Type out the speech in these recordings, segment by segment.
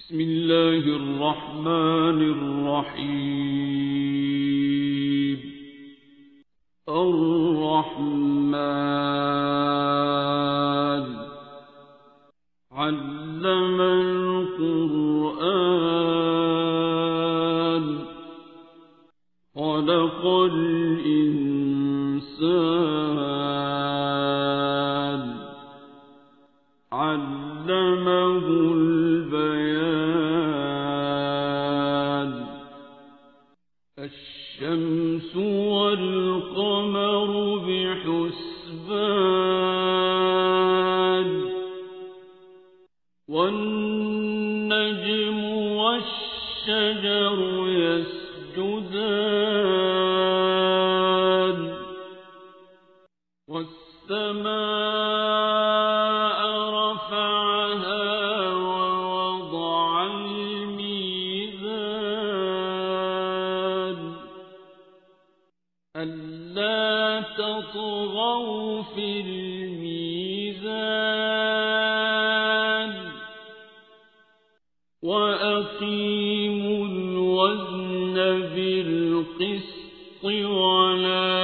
بسم الله الرحمن الرحيم. الرحمن علم القرآن خلق الإنسان علمه البيان. الشمس والقمر بحسبان والنجم والشجر يسجدان والسماء رفعها ووضع الميزان ألا تطغوا في الميزان وأقيموا الوزن بالقسط ولا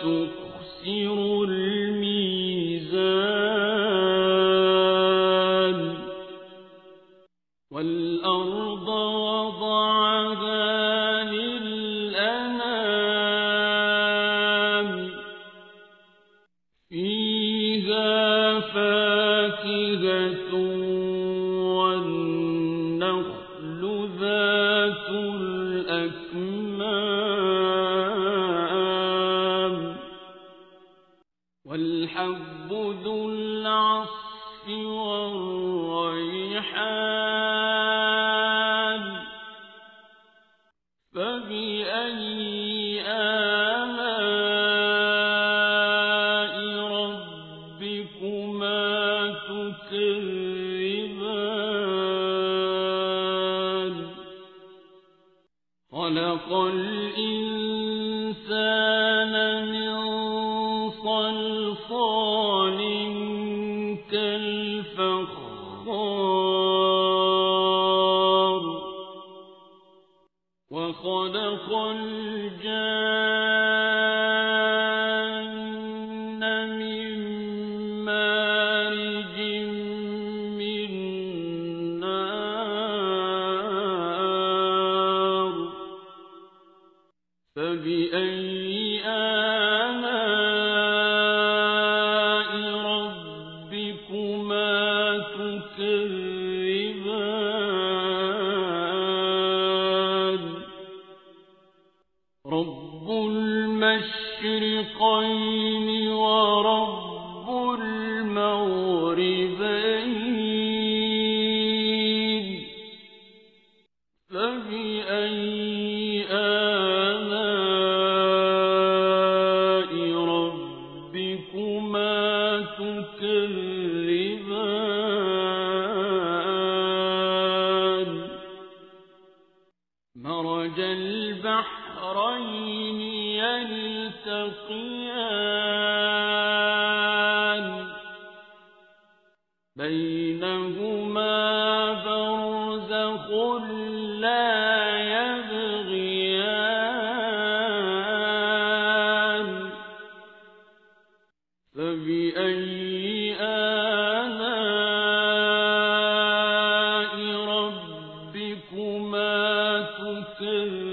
تخسروا الميزان. والأرض وضعها للأنام فيها فاكهة والنخل ذات الأكمام والحب ذو العصف والريحان. فبأي آلاء ربكما تكذبان. خلق الإنسان من صلصال كالفخار وخلق الجان من مارج من نار. فبأي آلاء ربكما تكذبان. رب المشرقين ورب المغربين. فبأي آلاء ربكما تكذبان. مرج البحرين يلتقيان بينهما برزخ لا يبغيان. فبأي آلاء ربكما تكذبان.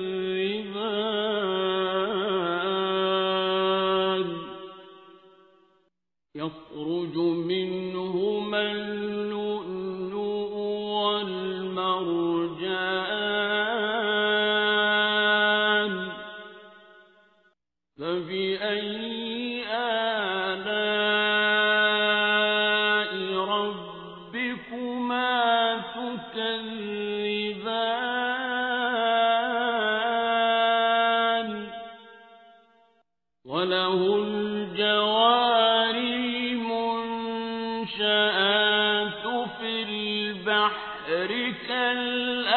يخرج منهما اللؤلؤ والمرجان. فبأي آلاء ربكما تكذبان. وله الجوار المنشآت في البحر كالأعلام.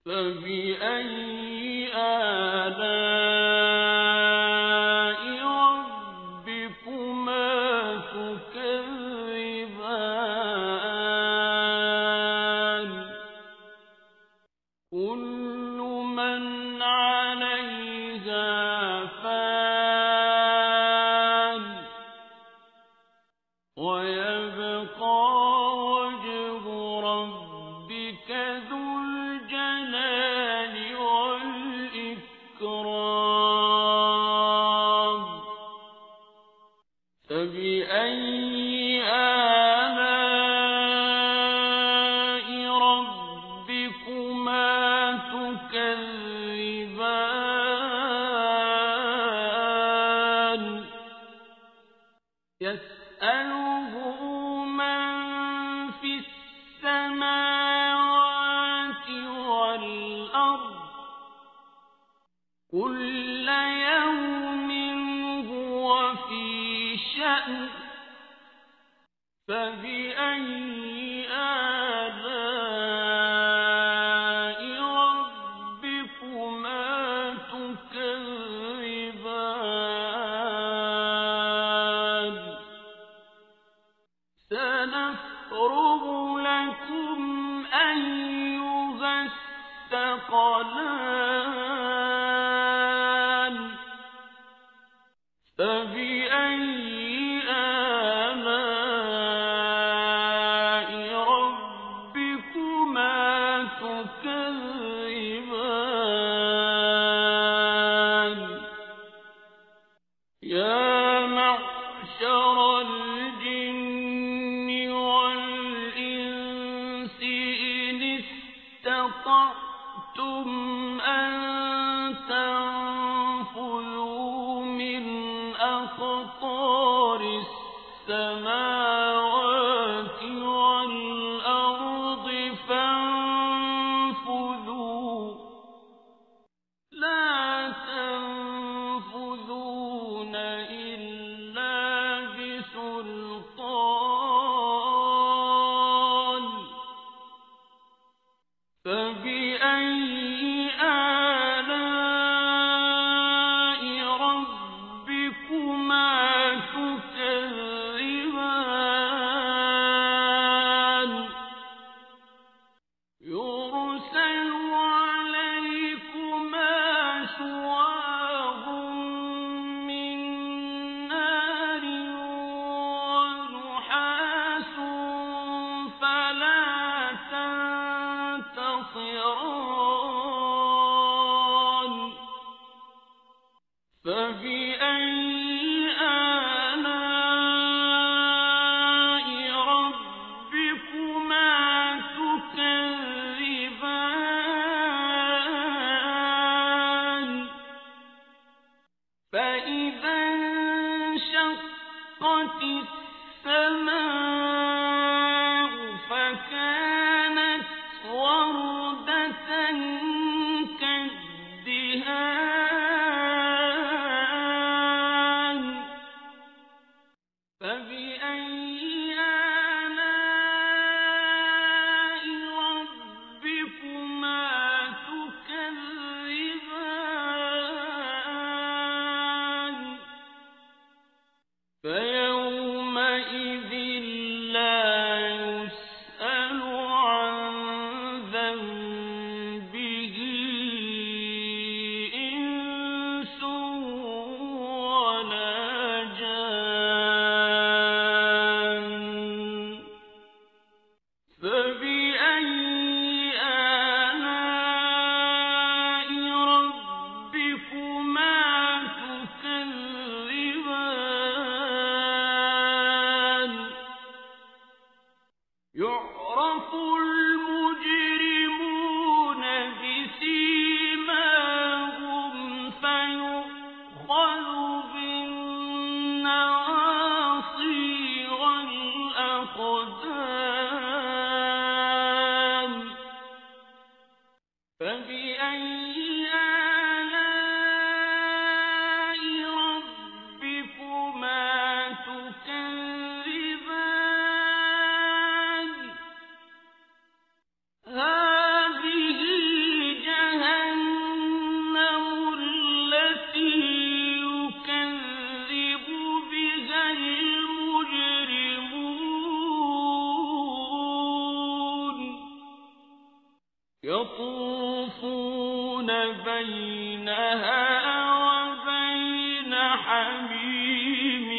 فبأي آلاء ربكما تكذبان. فبأي آلاء ربكما تكذبان يسأله من في السماوات والأرض كل يوم هو في شأن فبأي آلاء ربكما تكذبان سنفرغ لكم أيها الثقلان فبأي آلاء ربكما تكذبان يا معشر الجن والإنس إن استطعتم أن تنفذوا من أقطار السماوات والأرض فانفذوا لا تنفذون إلا بسلطان فبأي آلاء ربكما تكذبان يرسل عليكما شواظ من نار ونحاس فلا تنتصران فبأي آلاء ربكما تكذبان فإذا انشقت السماء فكانت وردة كالدهان فبأي آلاء ربكما تكذبان فيومئذ لا يسأل عن ذنبه إنس ولا جان فبأي آلاء ربكما تكذبان يعرف المجرمون بسيماهم فيؤخذ بالنواصي والأقدام فبأي آلاء ربكما تكذبان هذه جهنم التي يكذب بها المجرمون يطوفون بينها وبين حميم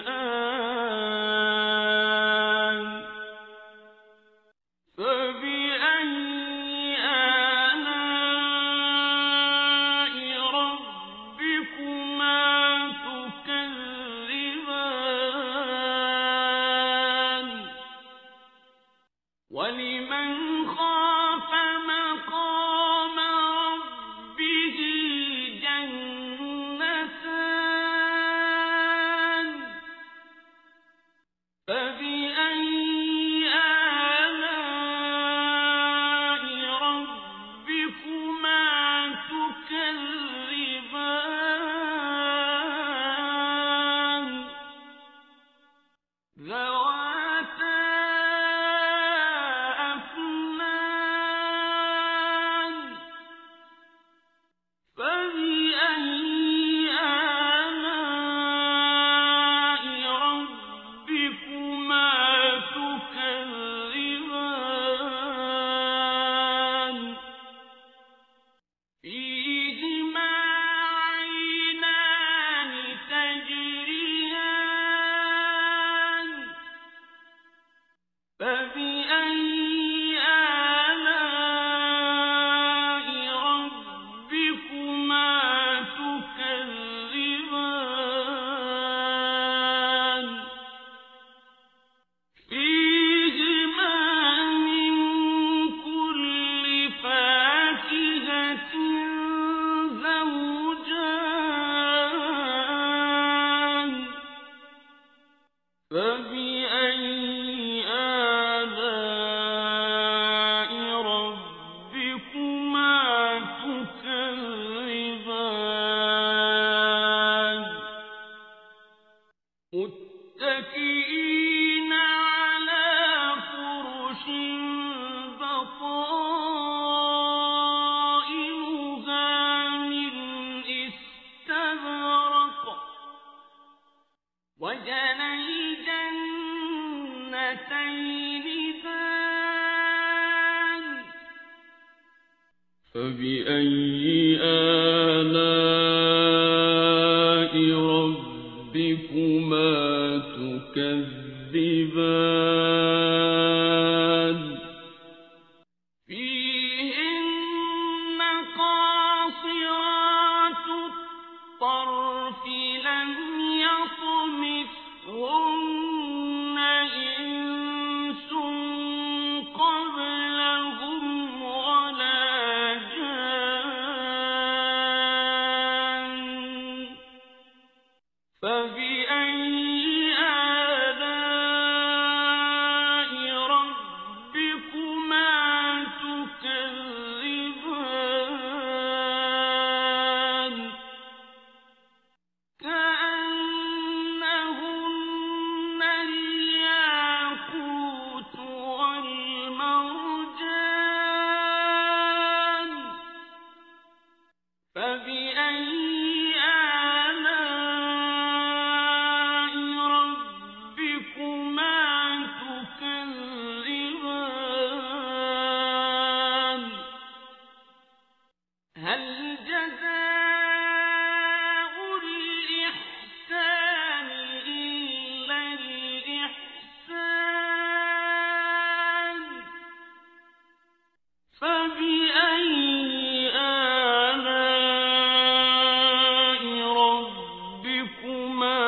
آن فبأي آلاء ربكما تكذبان فبأي آلاء ربكما تكذبان ذواتا أفنان فبأي آلاء ربكما تكذبان فيهما عينان تجريان فبأي آلاء ربكما تكذبان فيهما من كل فاكهة زوجان فبأي آلاء ربكما تكذبان متكئين على فرش بطائنها من استبرق وجنى الجنتين دان فبأي آلاء ربكما تكذبان فيهن قاصرات الطرف لم يطمثهن إنس قبلهم ولا جان فبأي آلاء ربكما تكذبان كأنهن الياقوت والمرجان فبأي آلاء ربكما تكذبان هل جزاء الإحسان إلا الإحسان فبأي آلاء ربكما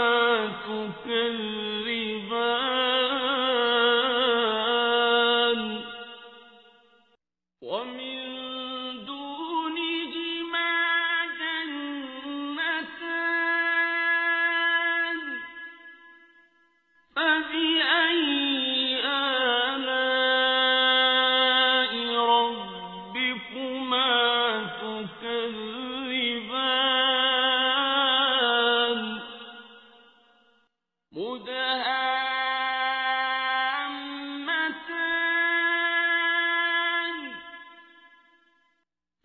تكذبان ومن دونهما جنتان فبأي آلاء ربكما تكذبان مدهامتان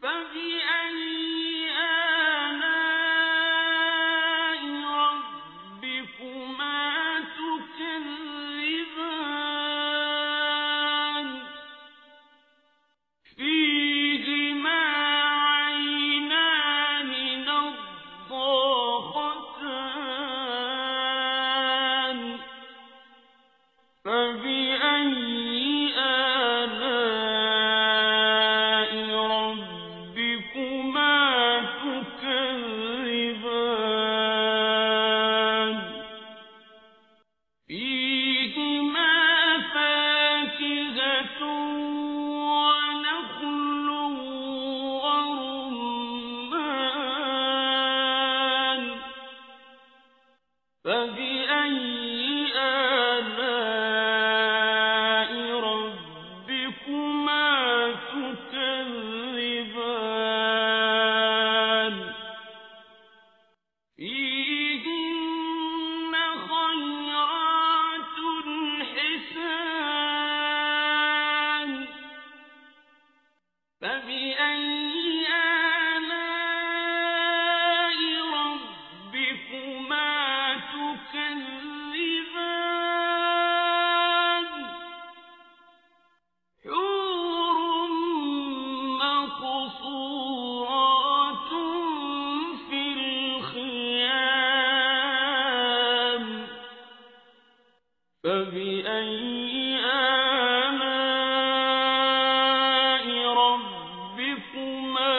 فبأي آلاء ربكما تكذبان فيهما عينان نضاختان فبأي آلاء ربكما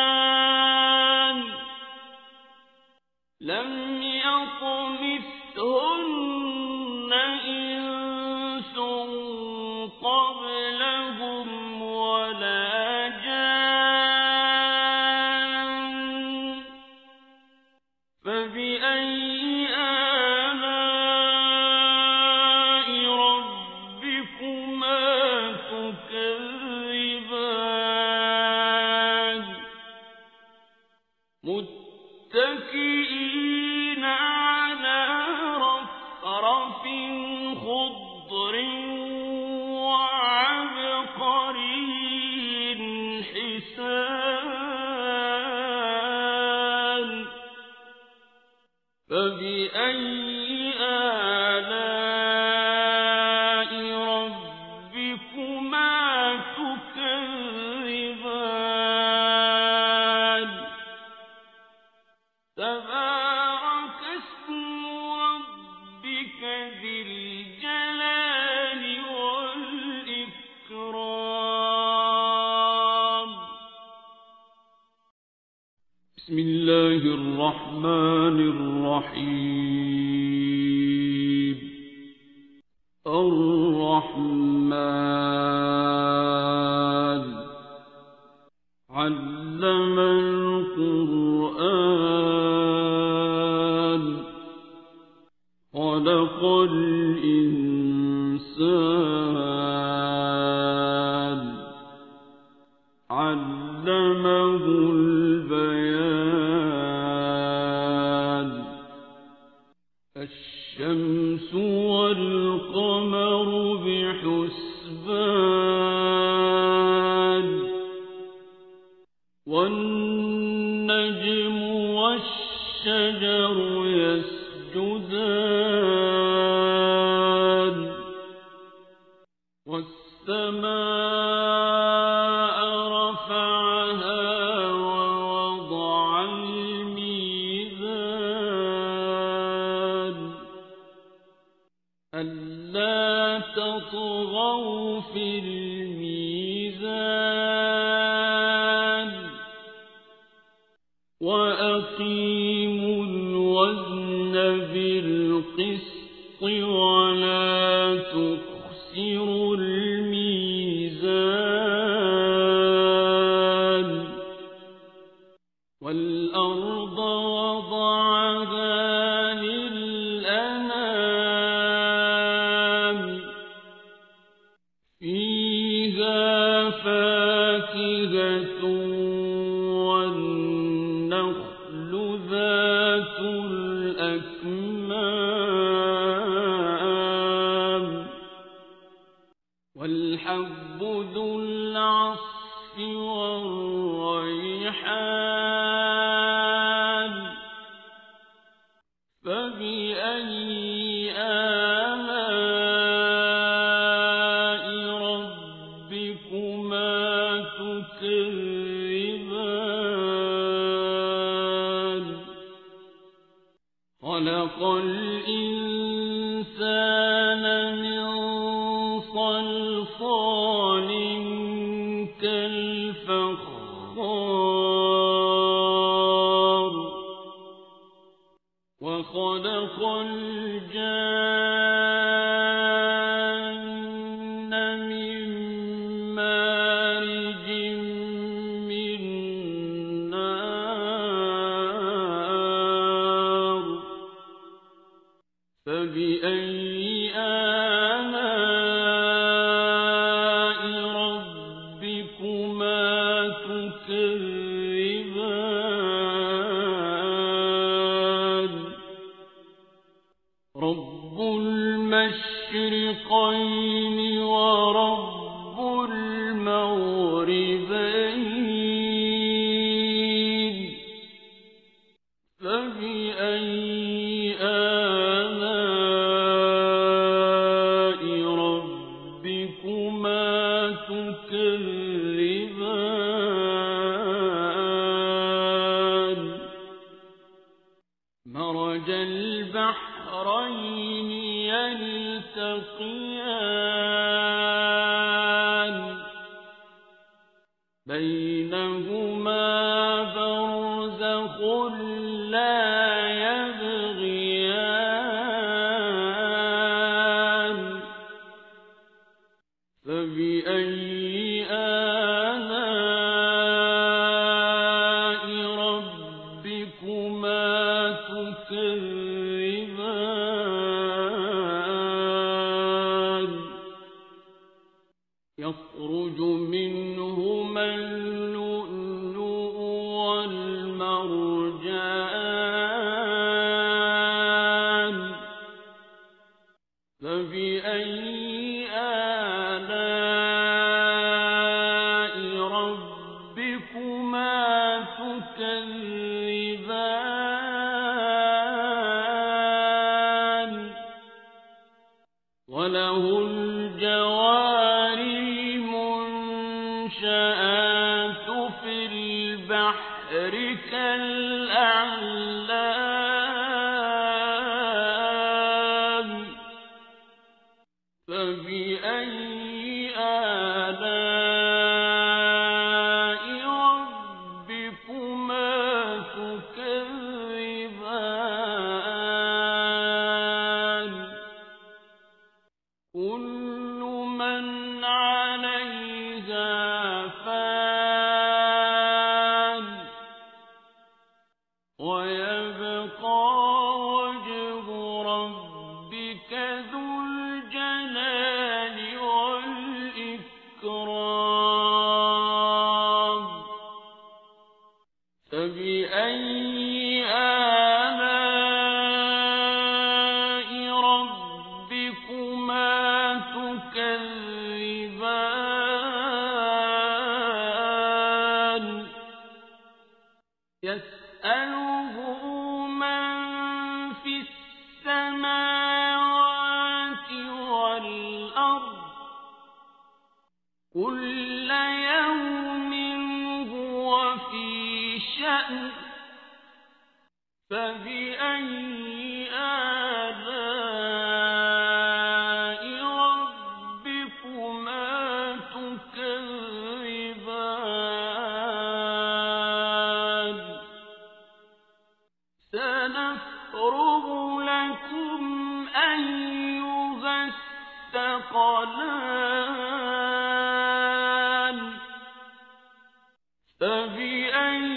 تكذبان لم يطمثهن إنس قبلهم ولا جان فبأي آلاء ربكما تكذبان متكئين على رفرف خضر وعبقري حسان فبأي آلاء ربكما تكذبان تبارك اسم ربك ذي الجلال والإكرام بسم الله الرحمن الرحيم الرحمن علم القرآن خلق الإنسان علمه البيان الشمس والقمر بحسبان والنجم والشجر يسجدان والسماء رفعها ووضع الميزان ألا تطغوا في الميزان وأقيموا الوزن بالقسط ولا تخسروا الميزان والأرض وضعها للأنام فيها فاكهة والنخل ذات الأكمام والحب ذو العصف والريحان فبأي آلاء ربكما تكذبان خلق الإنسان من صلصال كالفخار وخلق الجان من مارج من نار فبأي آلاء ربكما تكذبان رب المشرقين ورب المغربين فبأي آلاء ربكما تكذبان مرج البحر البحرين يلتقيان بينهما برزخ لا يبغيان فبأي آلاء ربكما تكذبان يخرج منهما اللؤلؤ والمرجان فبأي آلاء ربكما تكذبان وله الجوار المنشآت في البحر كالأعلام فبأي آلاء ربكما تكذبان كل من عليها فان ويبقى وجه ربك ذو الجلال والإكرام فبأي آلاء ربكما تكذبان يسأله من في السماوات والأرض كل يوم هو في شأن فبأي آلاء ربكما تكذبان سنفرغ لكم أيها الثقلان فبأي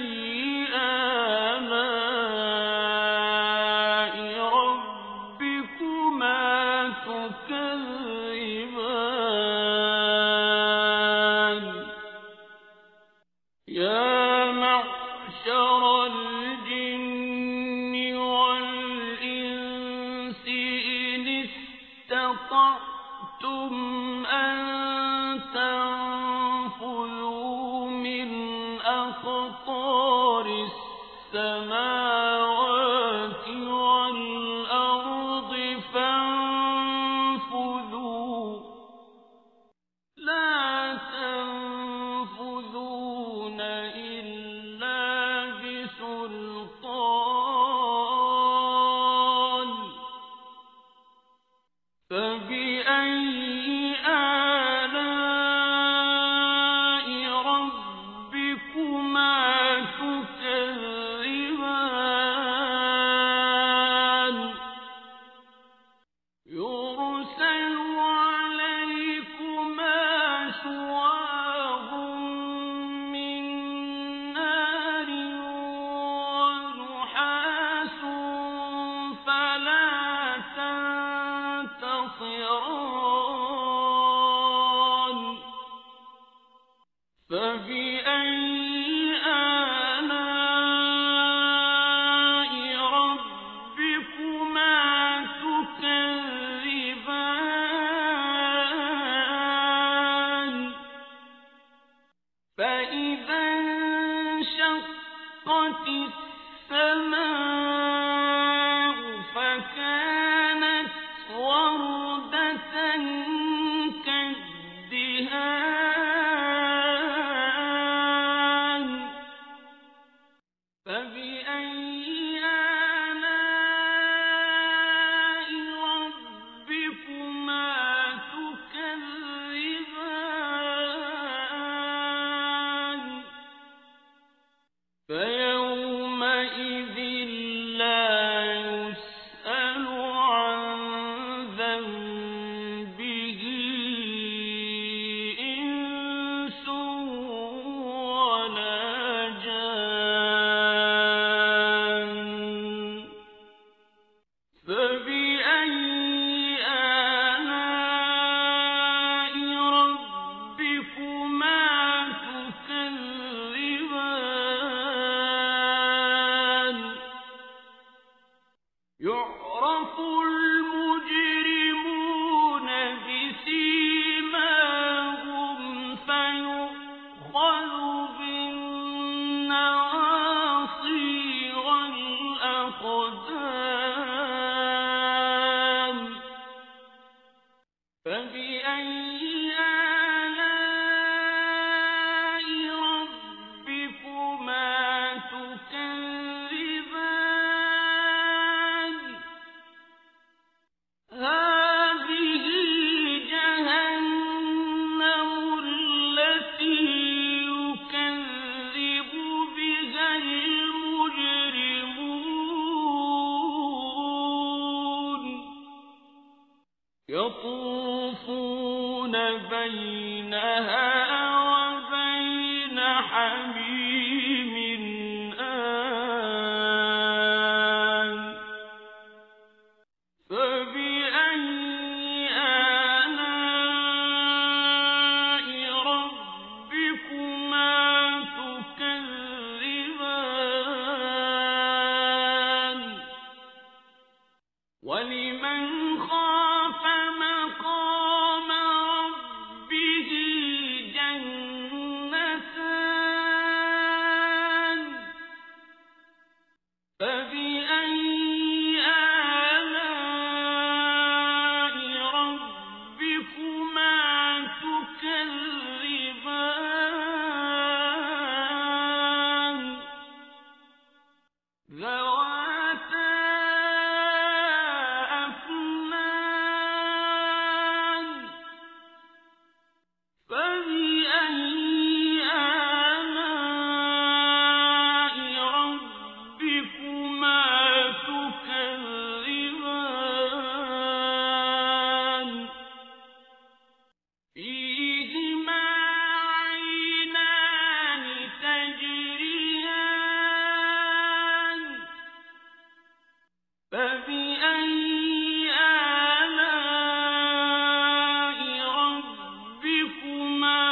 آلاء ربكما تكذبان يا معشر الجن والإنس إن استطعتم أن تنفذوا من أقطار السماوات والأرض فانفذوا لا تنفذون إلا بسلطان فبأي فبأي آلاء ربكما تكذبان يعرف المجرمون بسيماهم فيؤخذ بالنواصي والأقدام فبأي آلاء ربكما تكذبان هذه جهنم التي يكذب بها المجرمون يطوفون بينها وبين حميم آن فبأي آلاء ربكما تكذبان ولمن خاف مقام ربه جنتان فبأي آلاء ربكما تكذبان ذواتا أفنان فبأي آلاء ربكما تكذبان فيهما عينان تجريان فبأي آلاء ربكما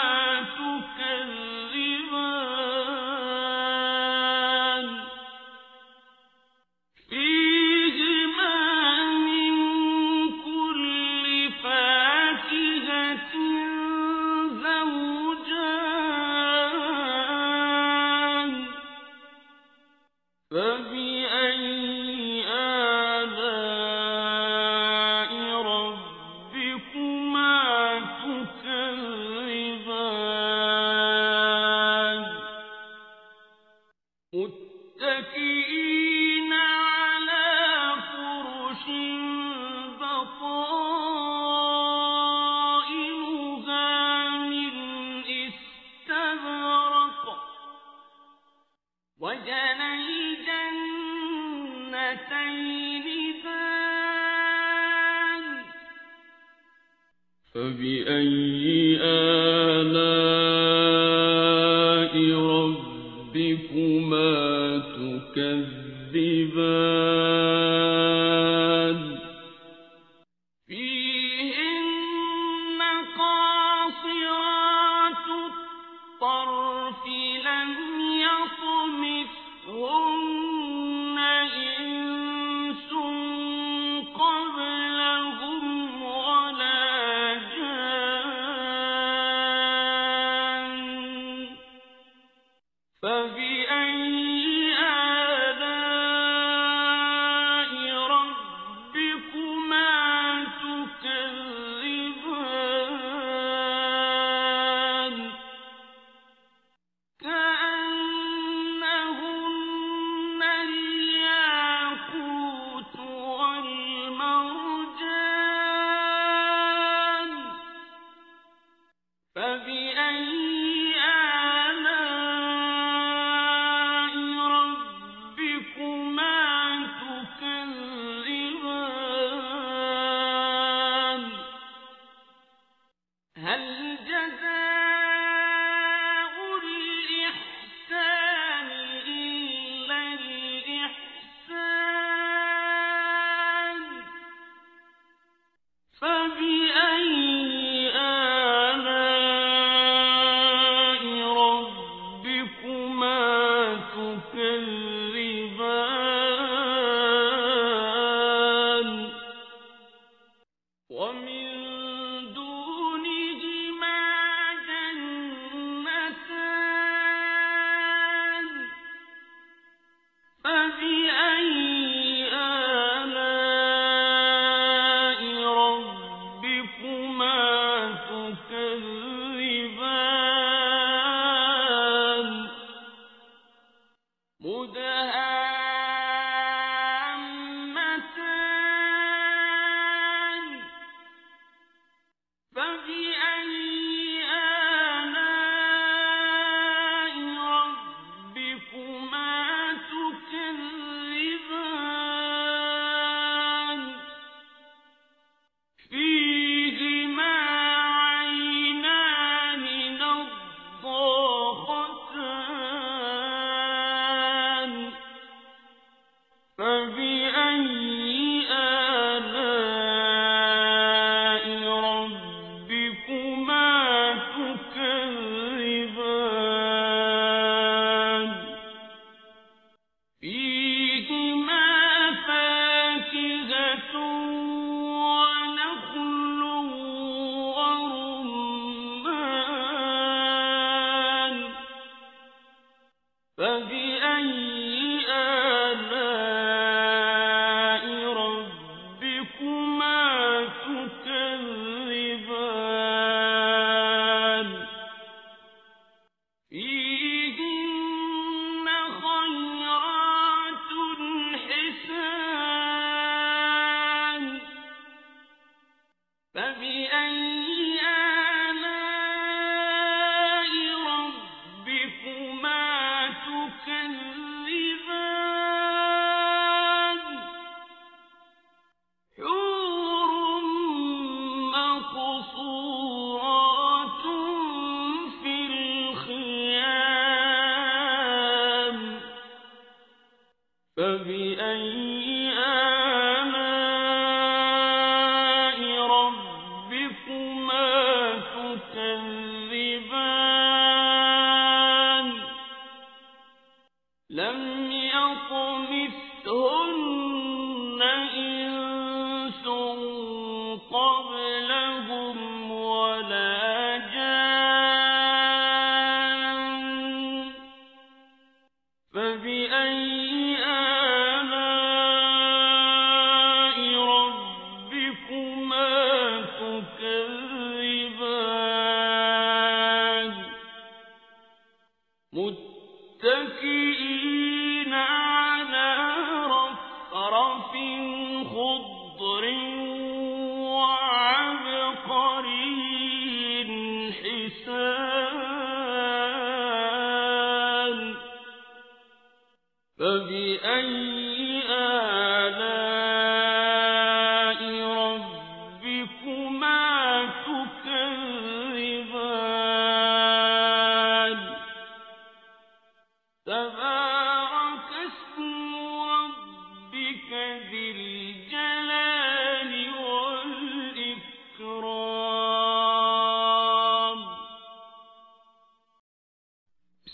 تكذبان فيهما من كل فاكهة زوجان فبأي آلاء ربكما تكذبان متكئين على فرش بطائنها من استبرق وجنى الجنتين دان فبأي آلاء ربكما تكذبان فيهن قاصرات الطرف لم يطمثهن إنس قبلهم ولا جان فبأي آلاء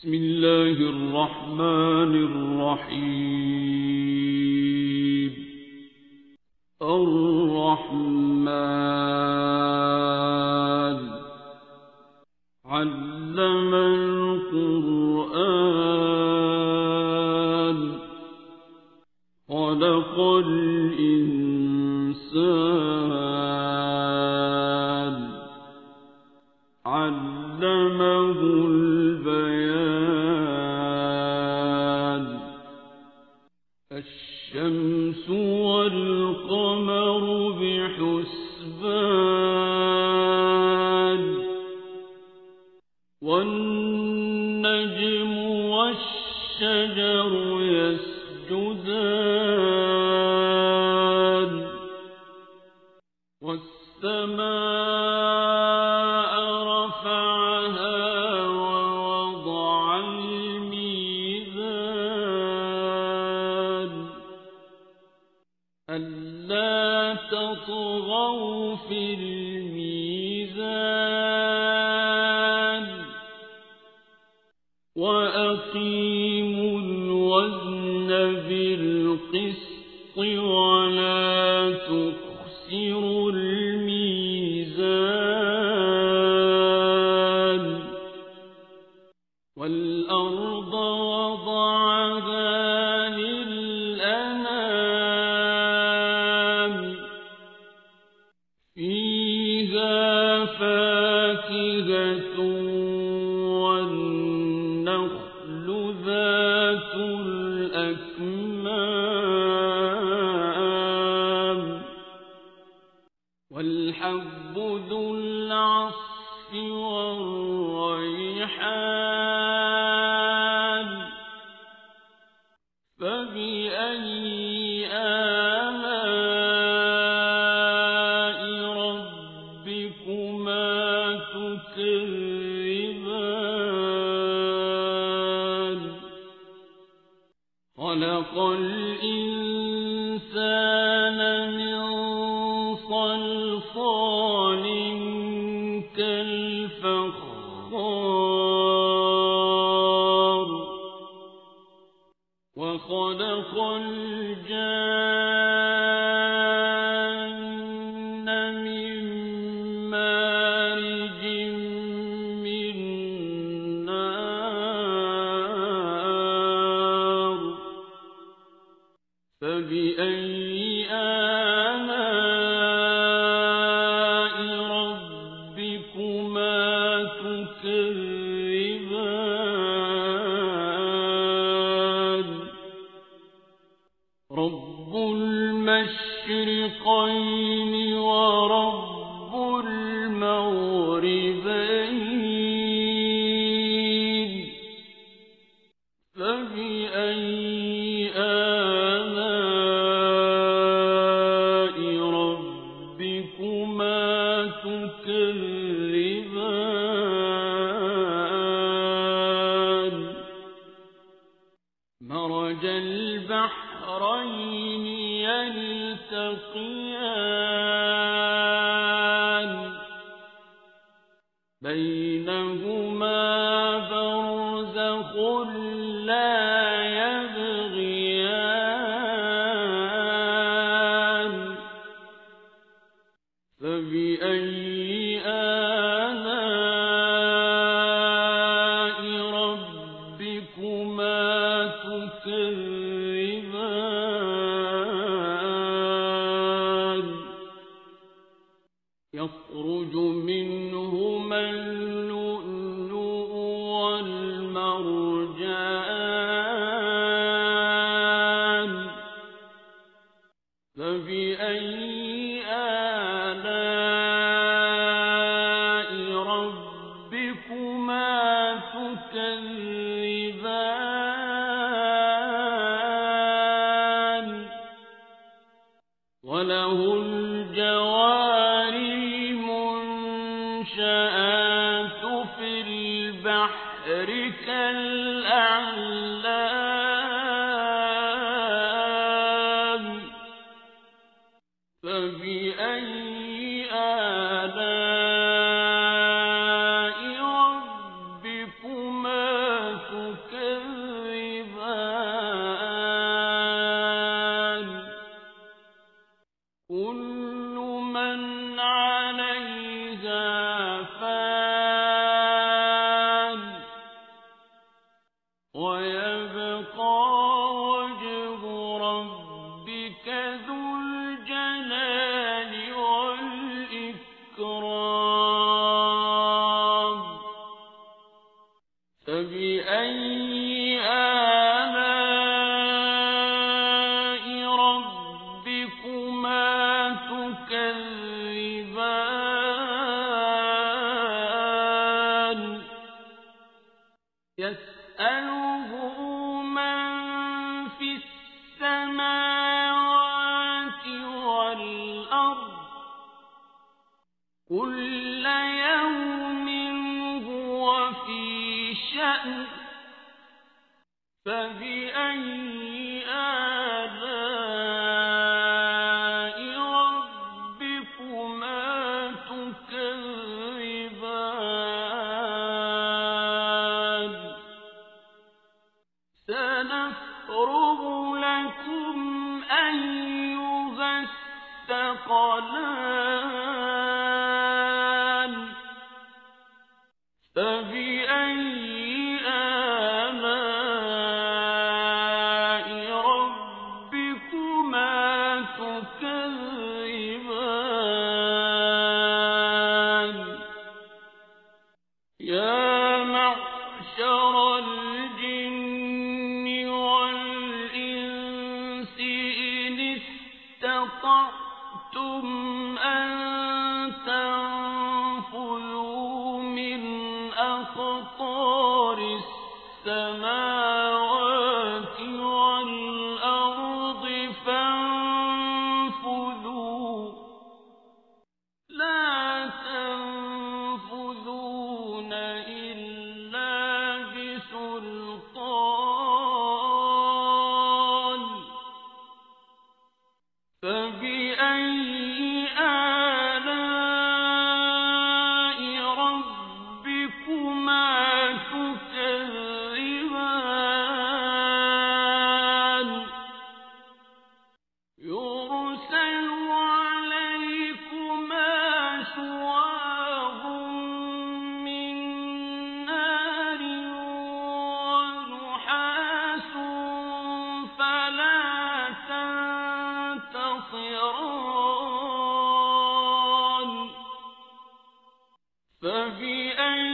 بسم الله الرحمن الرحيم الرحمن علم القرآن خلق الإنسان علمه البيان الشمس والقمر بحسبان والنجم والشجر يسجدان والسماء رفعها ووضع الميزان ألا تطغوا في الميزان وأقيموا الوزن بالقسط ولا تخسروا الميزان والأرض وضعها للأنام فيها فاكهة والنخل ذات الأكمام والحب ذو العصف والريحان فبأي آلاء ربكما تكذبان خلق الإنسان من صلصال كالفخار وخلق الجان من مارج من نار فبأي آلاء ربكما تكذبان رب المشرقين ورب المغربين فبأي آلاء ربكما تكذبان مرج البحرين يلتقيان بينهما برزخ لا يبغيان فبأي آلاء ربكما تكذبان يخرج منهما اللؤلؤ والمرجان فبأي آلاء ربكما تكذبان وله الجوار المنشآت في البحر كالأعلام فبأي آلاء ربكما تكذبان كل من عليها فان ويبقى وجه ربك ذو الجلال والإكرام فبأي آلاء ربكما تكذبان يسأله من في السماوات والأرض كل يوم هو في شأن فبأي آلاء ربكما تكذبان سنفرغ لكم أيها الثقلان فبأي آلاء ربكما تكذبان يا معشر الجن والإنس إن استطعتم أن تنفذوا من أقطار السماوات والأرض فانفذوا لا تنفذون إلا بسلطان فبأي آلاء ربكما تكذبان يرسل عليكما شواظ من نار ونحاس فلا تنتصران فبأي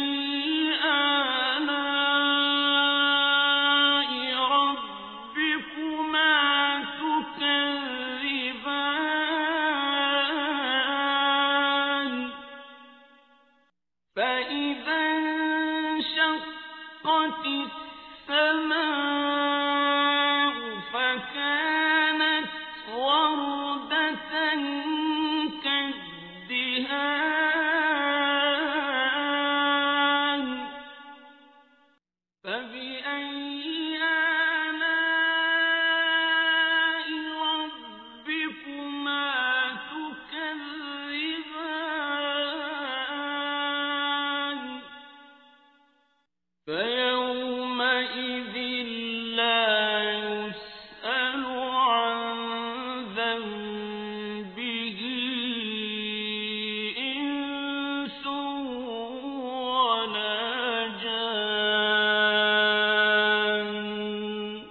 آلاء ربكما تكذبان فإذا انشقت السماء فكانت وردة كالدهان فبأي آلاء ربكما تكذبان فيومئذ لا يسأل عن ذنبه إنس ولا جان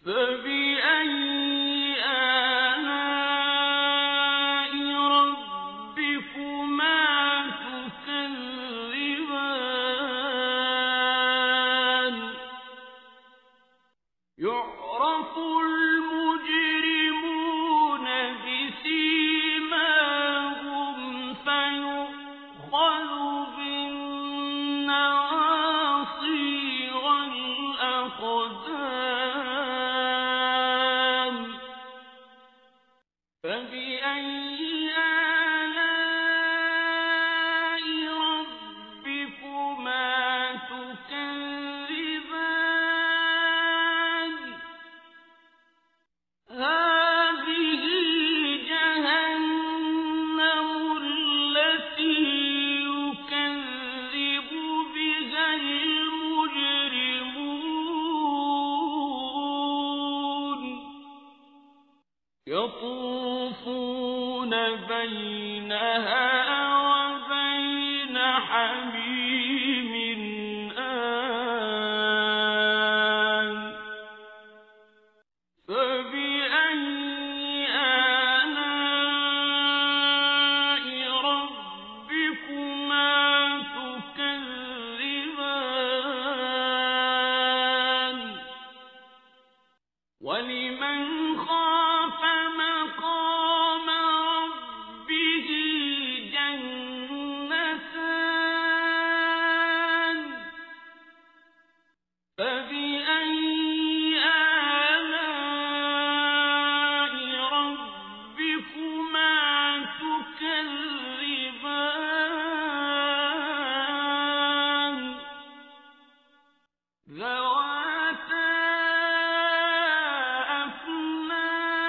فبأي آلاء ربكما تكذبان يعرف المجرمون بسيماهم فيؤخذ بالنواصي والأقدام فبأي آلاء ربكما تكذبان هذه جهنم التي يكذب بها المجرمون يطوفون بينها وبين حميم آن فبأي آلاء ربكما تكذبان ولمن خاف مقام ربه جنتان فبأي آلاء ربكما تكذبان ذواتا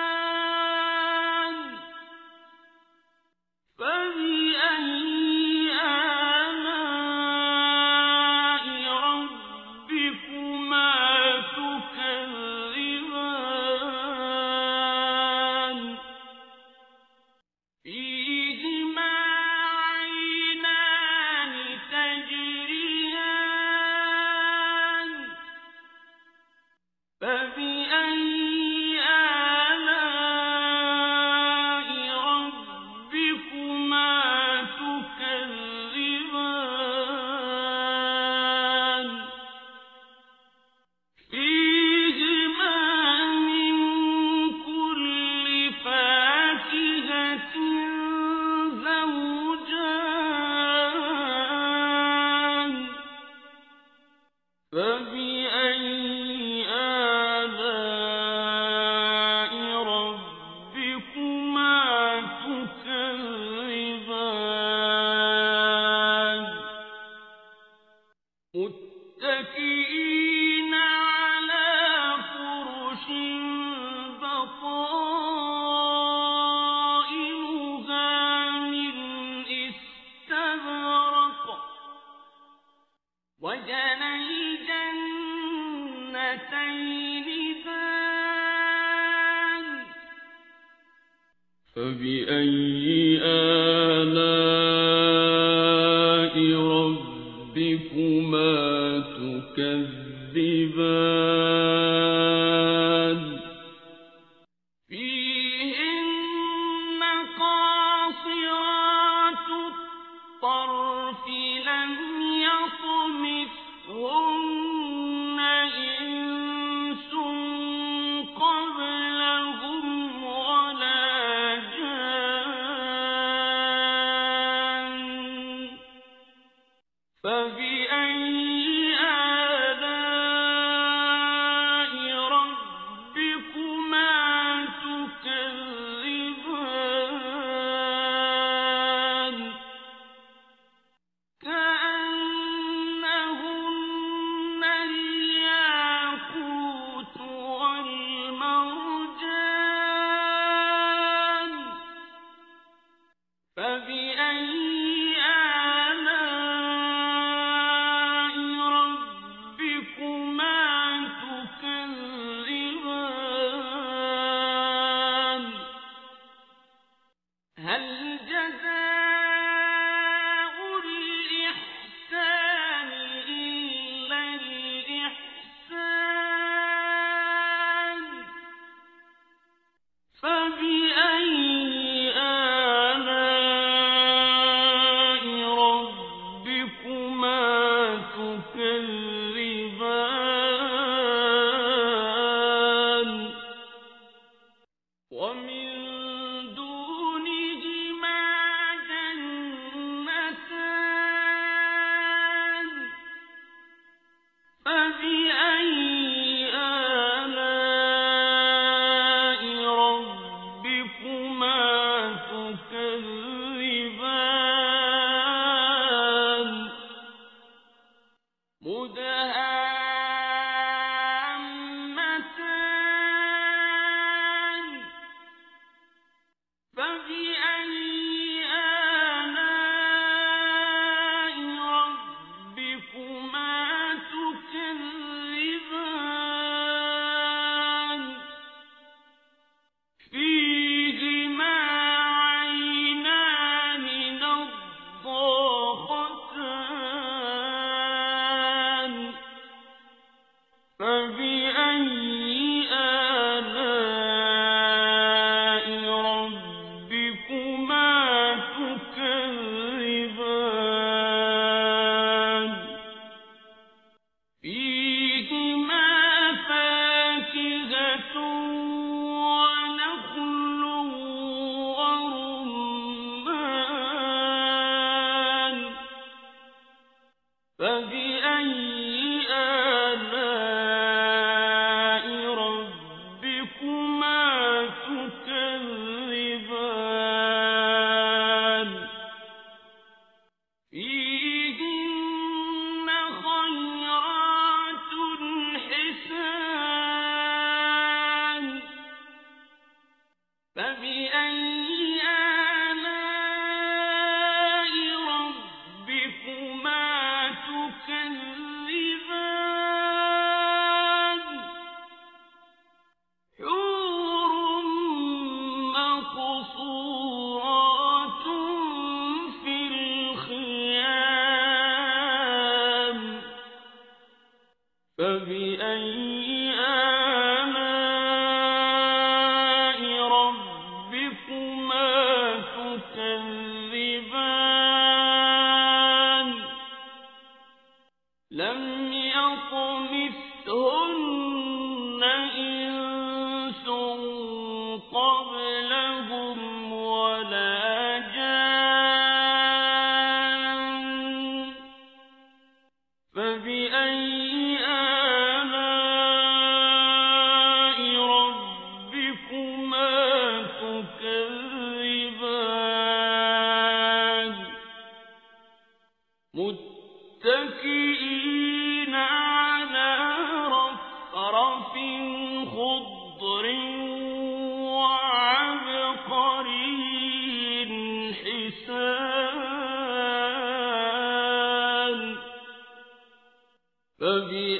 أفنان فبأي آلاء ربكما تكذبان فيهما عينان تجريان فبأي آلاء ربكما تكذبان فيهما من كل فاكهة زوجان فبأي آلاء ربكما تكذبان متكئين على فرش بطائنها من استبرق وجنى الجنتين دان فبأي آلاء ربكما تكذبان فيهن قاصرات الطرف لم يطمثهن إنس قبلهم ولا جان فبأي آلاء ربكما تكذبان كأنهن الياقوت والمرجان فبأي آلاء ربكما تكذبان هل جزاء الإحسان إلا الإحسان فبأي آلاء ربكما تكذبان ومن دونهما جنتان فبأي آلاء ربكما تكذبان مدهامتان فبأي آلاء ربكما تكذبان فيهما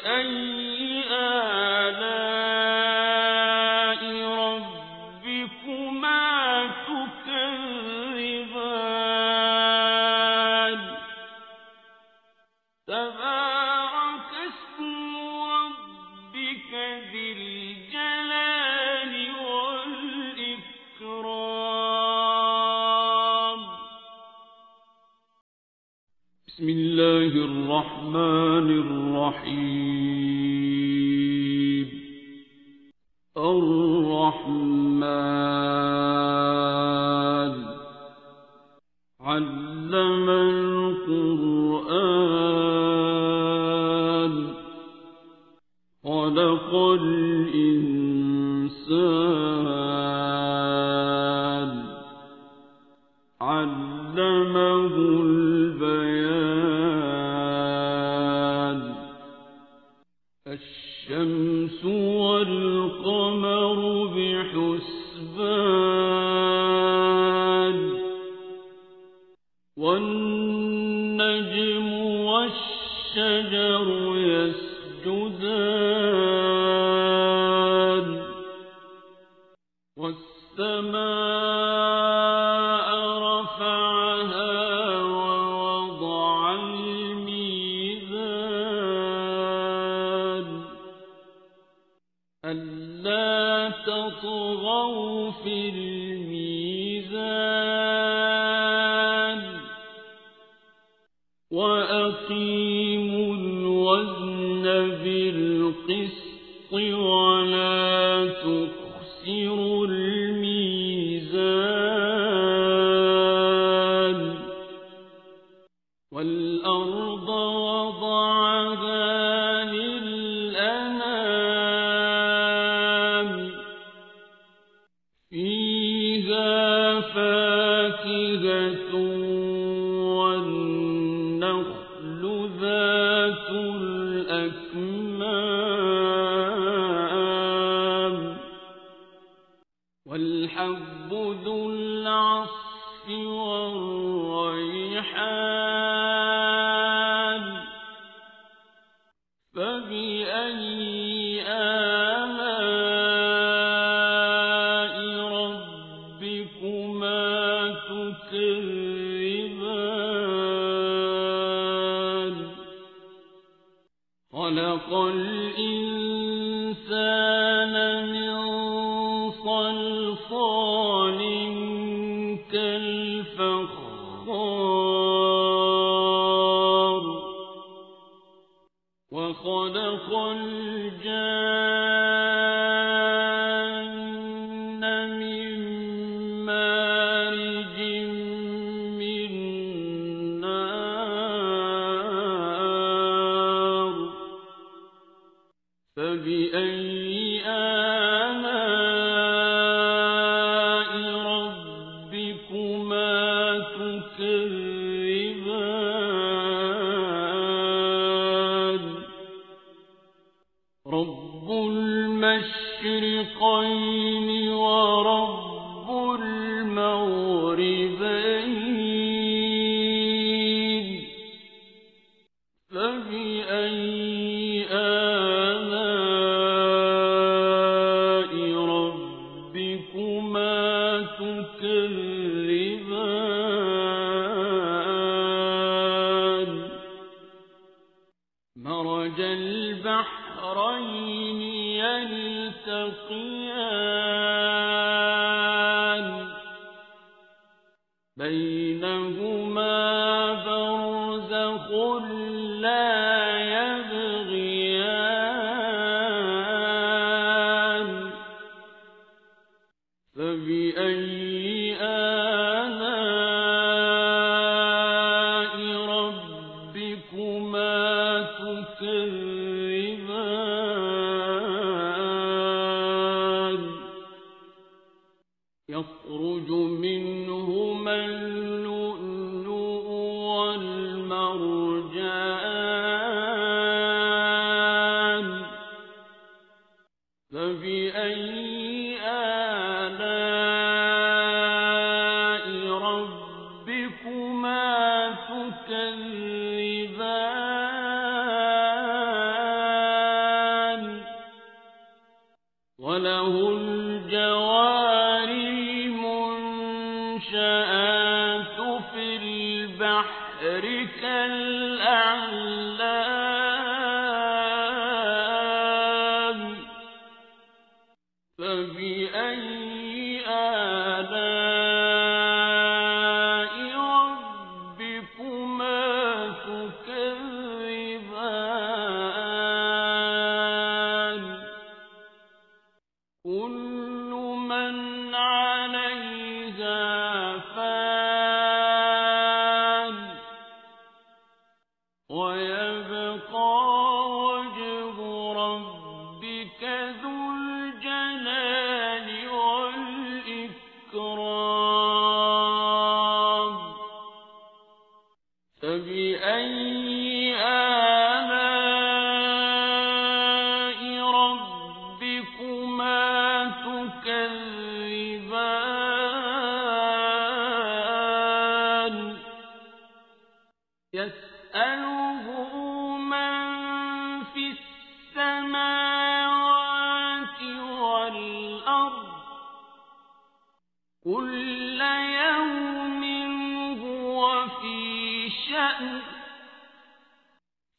فبأي آلاء ربكما تكذبان تبارك اسم ربك ذي الجلال والإكرام بسم الله الرحمن الرحيم الرحمن علم القرآن خلق الإنسان علمه البيان الشمس والقمر بحسبان والنجم والشجر يسجدان والسماء رفعها ووضع الميزان ألا تطغوا في الميزان وأقيموا الوزن بالقسط ولا تخسروا الميزان والأرض وضعها للأنام فيها فاكهة والنخل ذات الأكمام والحب ذو العصف والريحان فبأي آلاء ربكما تكذبان خلق الإنسان من صلصال كالفخار وخلق الجان من مارج من نار فبأي آلاء ربكما تكذبان رب المشرقين ورب المغربين فبأي آلاء ربكما تكذبان مرج البحرين يلتقيان بينهما برزخ لا يبغيان فبأي آلاء ربكما تكذبان يخرج منهما اللؤلؤ والمرجان فبأي آلاء ربكما تكذبان المنشآت في البحر كالأعلام فبأي آلاء ربكما تكذبان كل من عليها فان ويبقى وجه ربك ذو الجلال والإكرام فبأي آلاء ربكما تكذبان يسأله من في السماوات والأرض كل يوم هو في شأن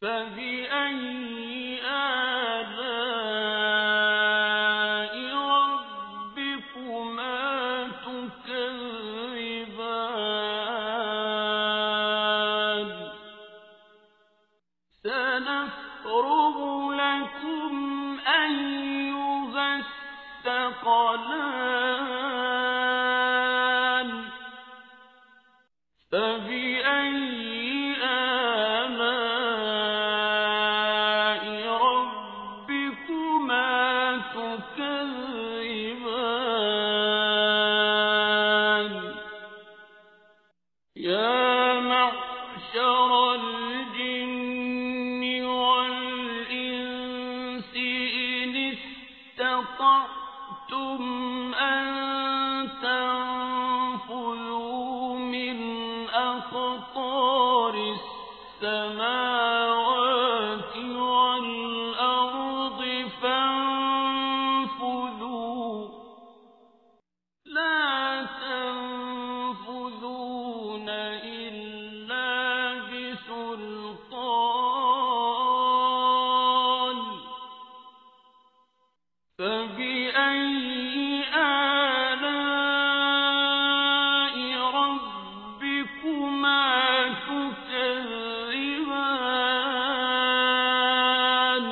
فبأي آلاء ربكما تكذبان سنفرغ لكم أيها الثقلان فبأي آلاء ربكما تكذبان يا معشر الجن والإنس إن استطعتم أن تنفذوا من أقطار السماوات والأرض فانفذوا لا تنفذون إلا بسلطان فبأي آلاء ربكما تكذبان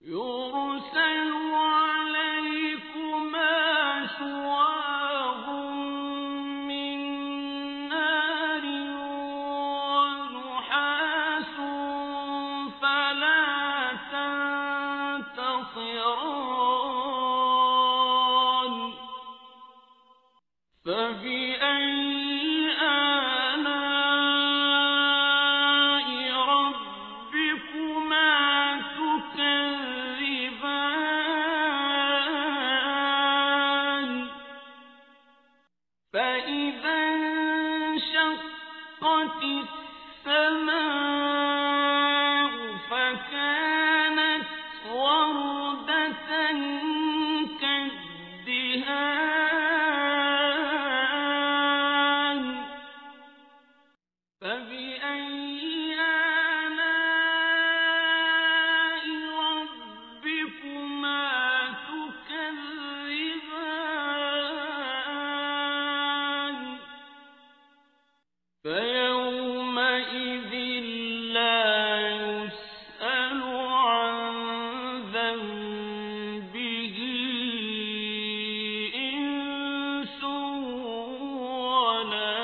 يرسل عليكما شواظ من نار ونحاس فلا تنتصران فبأي آلاء ربكما تكذبان فإذا انشقت السماء فكانت وردة كالدهان فبأي آلاء ربكما تكذبان فيومئذ لا يسأل عن ذنبه إنس ولا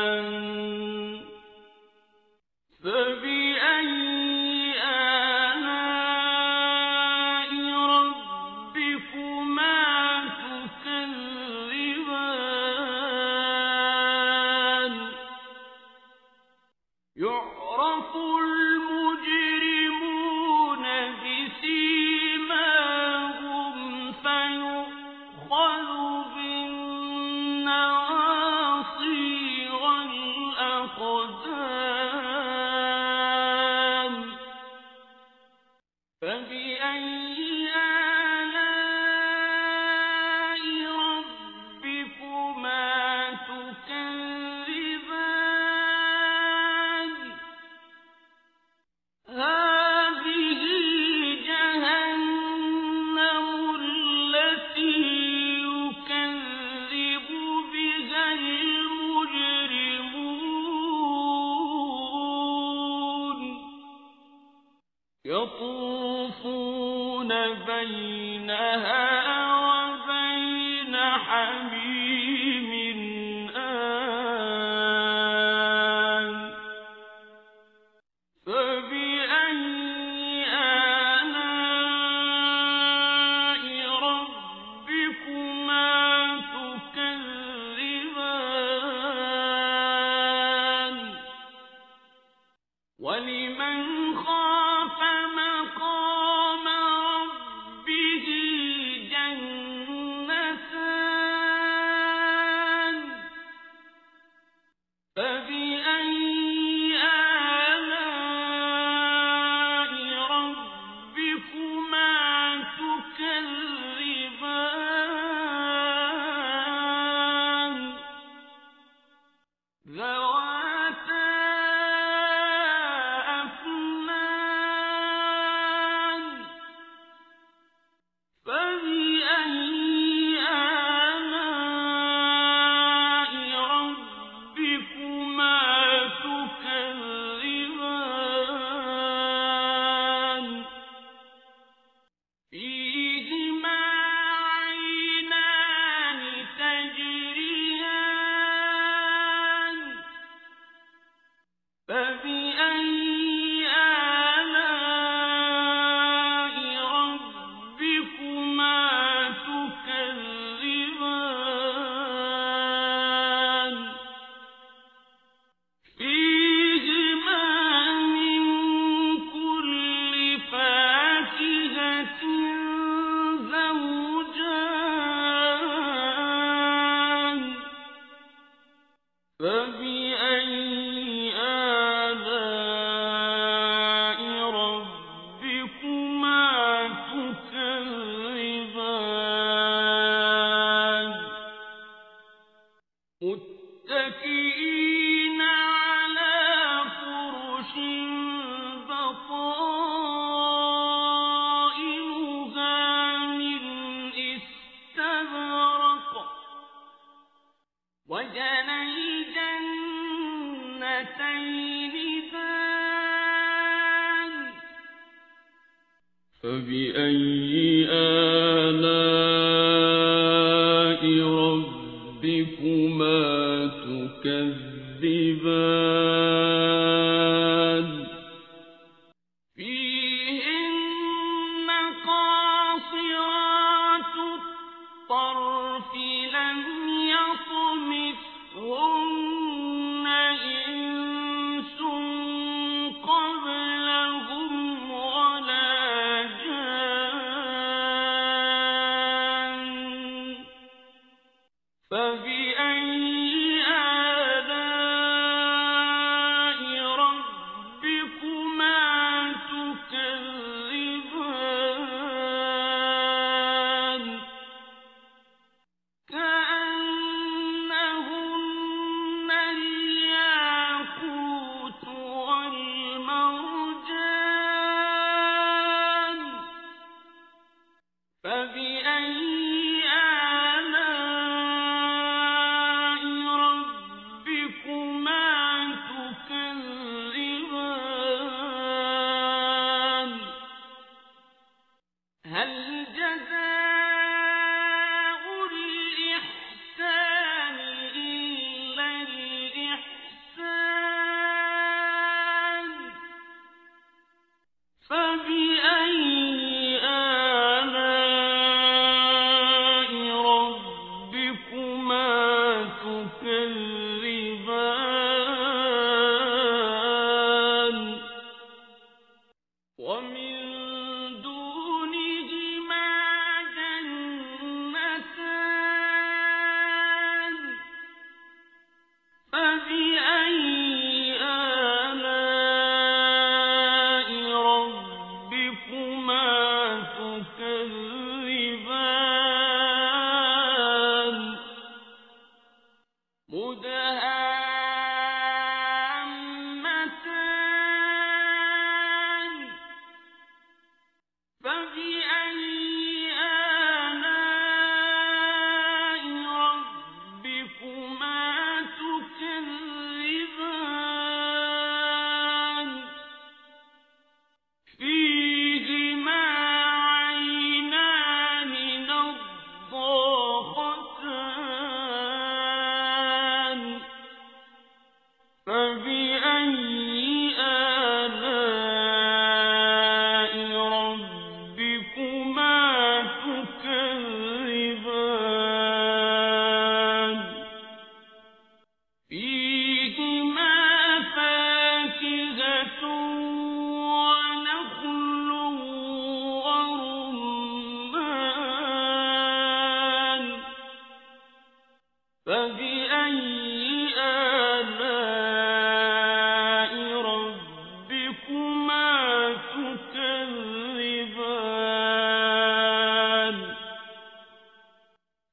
جان فبأي آلاء ربكما تكذبان يعرف المجرمون بسيماهم فيؤخذ بالنواصي والأقدام فبأي آلاء بينها وبين حميم آن فبأي آلاء ربكما تكذبان ولمن خاف مقام ربه جنتان فبأي آلاء ربكما تكذبان ذواتا أفنان فبأي آلاء ربكما تكذبان فيهما عينان تجريان فبأي آلاء ربكما تكذبان فيهما من كل فاكهة زوجان فبأي آلاء ربكما تكذبان متكئين على فرش بطائنها من استبرق وجنى الجنتين دان فبأي آلاء ربكما تكذبان فيهن قاصرات الطرف لم يطمثهن إنس قبلهم ولا جان فبأي آلاء ربكما تكذبان كأنهن الياقوت والمرجان فبأي آلاء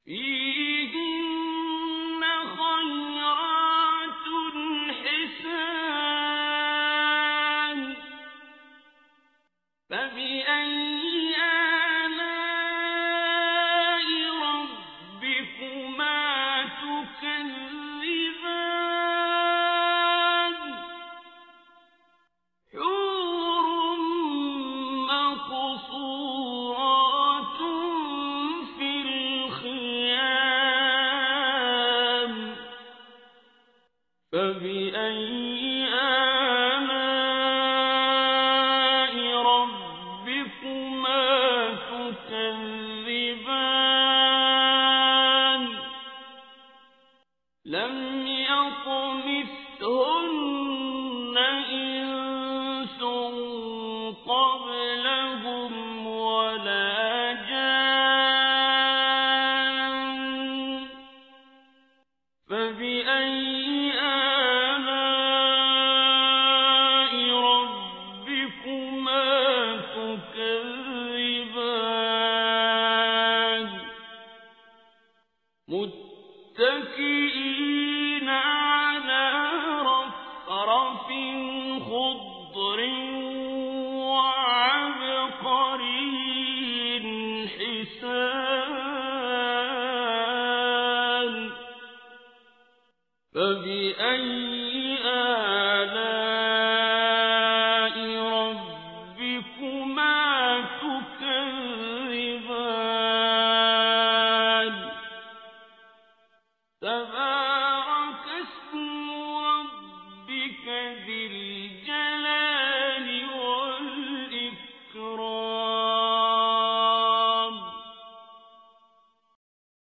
فيهن خيرات حسان فبأي آلاء ربكما تكذبان حور مقصورات في الخيام فبأي آلاء ربكما تكذبان لم يطمثهن إنس قبلهم ولا جان فبأي آلاء ربكما تكذبان متكئين على رفرف خضر وعبقري حسان فبأي